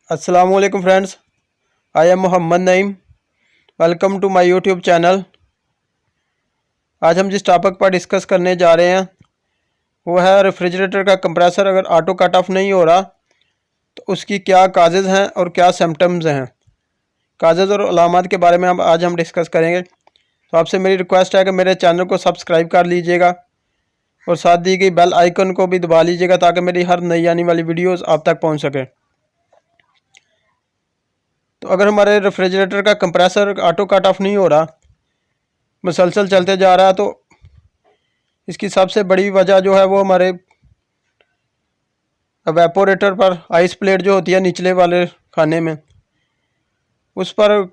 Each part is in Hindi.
अस्सलामुअलैकुम friends, I am Mohammad Naeem. Welcome to my YouTube channel. आज हम जिस टॉपिक पर डिस्कस करने जा रहे हैं वो है रेफ्रिजरेटर का कंप्रेसर अगर ऑटो कट ऑफ नहीं हो रहा तो उसकी क्या काजेज़ हैं और क्या सिम्टम्स हैं। काजेज़ और अलामात के बारे में आज हम डिस्कस करेंगे। तो आपसे मेरी रिक्वेस्ट है कि मेरे चैनल को सब्सक्राइब कर लीजिएगा और साथ दी गई बेल आइकन को भी दबा लीजिएगा ताकि मेरी हर नई आने वाली वीडियोज़ आप तक पहुँच सके। तो अगर हमारे रेफ्रिजरेटर का कंप्रेसर ऑटो कट ऑफ नहीं हो रहा, मुसलसल चलते जा रहा है, तो इसकी सबसे बड़ी वजह जो है वो हमारे एवेपोरेटर पर आइस प्लेट जो होती है निचले वाले खाने में, उस पर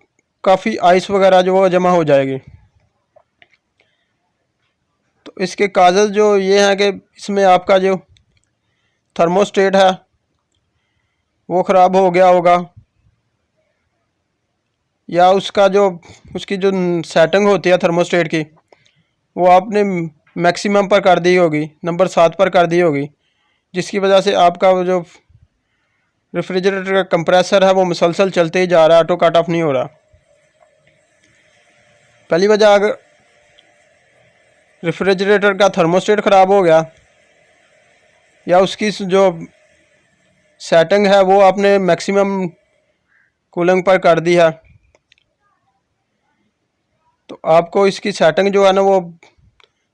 काफ़ी आइस वगैरह जो वो जमा हो जाएगी। तो इसके काजेज़ जो ये हैं कि इसमें आपका जो थर्मोस्टेट है वो ख़राब हो गया होगा, या उसकी जो सेटिंग होती है थर्मोस्टेट की वो आपने मैक्सिमम पर कर दी होगी, नंबर 7 पर कर दी होगी, जिसकी वजह से आपका वो जो रेफ्रिजरेटर का कंप्रेसर है वो मुसलसल चलते ही जा रहा है, ऑटो कट ऑफ नहीं हो रहा। पहली वजह, अगर रेफ्रिजरेटर का थर्मोस्टेट ख़राब हो गया या उसकी जो सेटिंग है वो आपने मैक्सिमम कूलिंग पर कर दी है, तो आपको इसकी सेटिंग जो है ना वो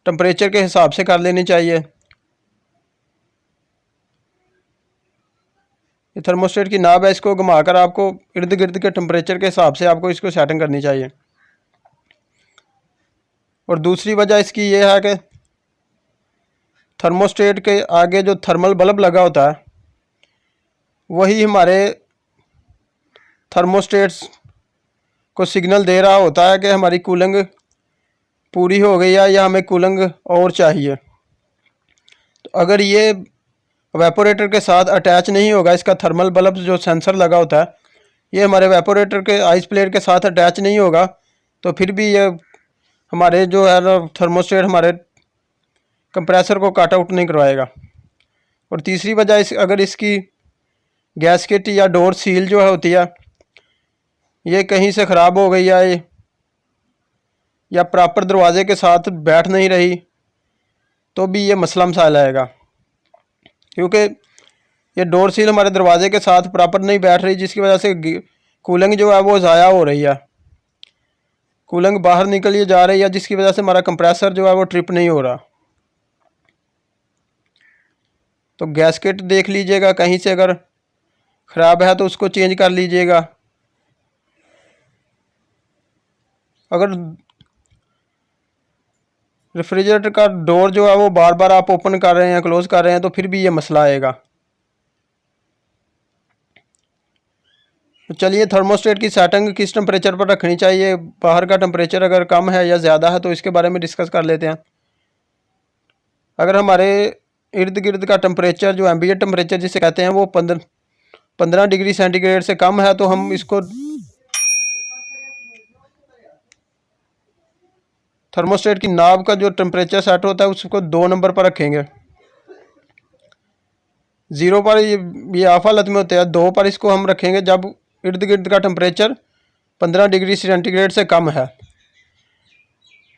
टेम्परेचर के हिसाब से कर लेनी चाहिए। ये थर्मोस्टेट की नाब है, इसको घुमाकर आपको इर्द गिर्द के टेम्परेचर के हिसाब से आपको इसको सेटिंग करनी चाहिए। और दूसरी वजह इसकी ये है कि थर्मोस्टेट के आगे जो थर्मल बल्ब लगा होता है वही हमारे थर्मोस्टेट्स को सिग्नल दे रहा होता है कि हमारी कूलिंग पूरी हो गई है या हमें कूलिंग और चाहिए। तो अगर ये वेपोरेटर के साथ अटैच नहीं होगा, इसका थर्मल बल्ब जो सेंसर लगा होता है ये हमारे वेपोरेटर के आइस प्लेट के साथ अटैच नहीं होगा, तो फिर भी ये हमारे जो है ना थर्मोस्टेट हमारे कंप्रेसर को कट आउट नहीं करवाएगा। और तीसरी वजह, अगर इसकी गैसकेट या डोर सील जो है होती है ये कहीं से ख़राब हो गई है या प्रॉपर दरवाजे के साथ बैठ नहीं रही, तो भी ये मसला मसाइल आएगा, क्योंकि ये डोर सील हमारे दरवाजे के साथ प्रॉपर नहीं बैठ रही, जिसकी वजह से कूलिंग जो है वो ज़ाया हो रही है, कूलिंग बाहर निकल जा रही है, जिसकी वजह से हमारा कंप्रेसर जो है वो ट्रिप नहीं हो रहा। तो गैसकेट देख लीजिएगा, कहीं से अगर ख़राब है तो उसको चेंज कर लीजिएगा। अगर रेफ्रिजरेटर का डोर जो है वो बार बार आप ओपन कर रहे हैं, क्लोज़ कर रहे हैं, तो फिर भी ये मसला आएगा। तो चलिए, थर्मोस्टेट की सेटिंग किस टेम्परेचर पर रखनी चाहिए, बाहर का टेम्परेचर अगर कम है या ज़्यादा है, तो इसके बारे में डिस्कस कर लेते हैं। अगर हमारे इर्द गिर्द का टेम्परेचर जो एम्बिएंट टेम्परेचर जिसे कहते हैं वो 15 डिग्री सेंटीग्रेड से कम है, तो हम इसको थर्मोस्टेट की नाब का जो टेम्परेचर सेट होता है उसको 2 नंबर पर रखेंगे। 0 पर ये ऑफ हालत में होते हैं, 2 पर इसको हम रखेंगे जब इर्द गिर्द का टेम्परेचर 15 डिग्री सेंटीग्रेड से कम है।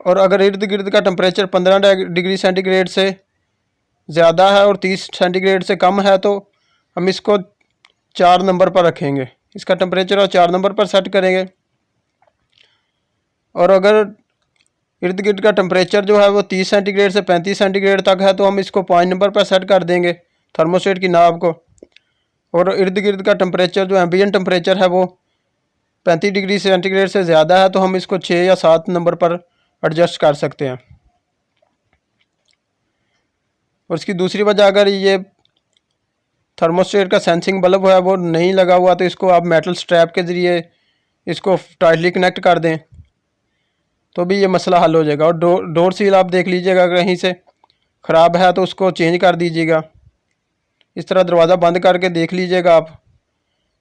और अगर इर्द गिर्द का टेम्परेचर 15 डिग्री सेंटीग्रेड से ज़्यादा है और 30 सेंटीग्रेड से कम है, तो हम इसको 4 नंबर पर रखेंगे, इसका टेम्परेचर और 4 नंबर पर सेट करेंगे। और अगर इर्द गिर्द का टेम्परेचर जो है वो 30 सेंटीग्रेड से 35 सेंटीग्रेड तक है, तो हम इसको 5 नंबर पर सेट कर देंगे थर्मोस्टेट की नाब को। और इर्द गिर्द का टेम्परेचर जो एम्बिएंट टेम्परेचर है वो 35 डिग्री सेंटीग्रेड से ज़्यादा है, तो हम इसको 6 या 7 नंबर पर एडजस्ट कर सकते हैं। और इसकी दूसरी वजह, अगर ये थर्मोस्टेट का सेंसिंग बल्ब है वो नहीं लगा हुआ, तो इसको आप मेटल स्ट्रैप के ज़रिए इसको टाइटली कनेक्ट कर दें, तो भी ये मसला हल हो जाएगा। और डोर सील आप देख लीजिएगा, कहीं से ख़राब है तो उसको चेंज कर दीजिएगा। इस तरह दरवाज़ा बंद करके देख लीजिएगा आप,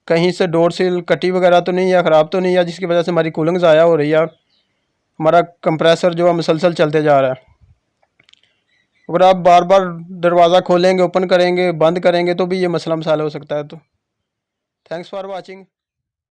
कहीं से डोर सील कटी वगैरह तो नहीं है, ख़राब तो नहीं है, जिसकी वजह से हमारी कूलिंग ज़ाया हो रही है, हमारा कंप्रेसर जो है मुसलसल चलते जा रहा है। अगर आप बार बार दरवाज़ा खोलेंगे, ओपन करेंगे, बंद करेंगे, तो भी ये मसला मसाला हो सकता है। तो थैंक्स फॉर वाचिंग।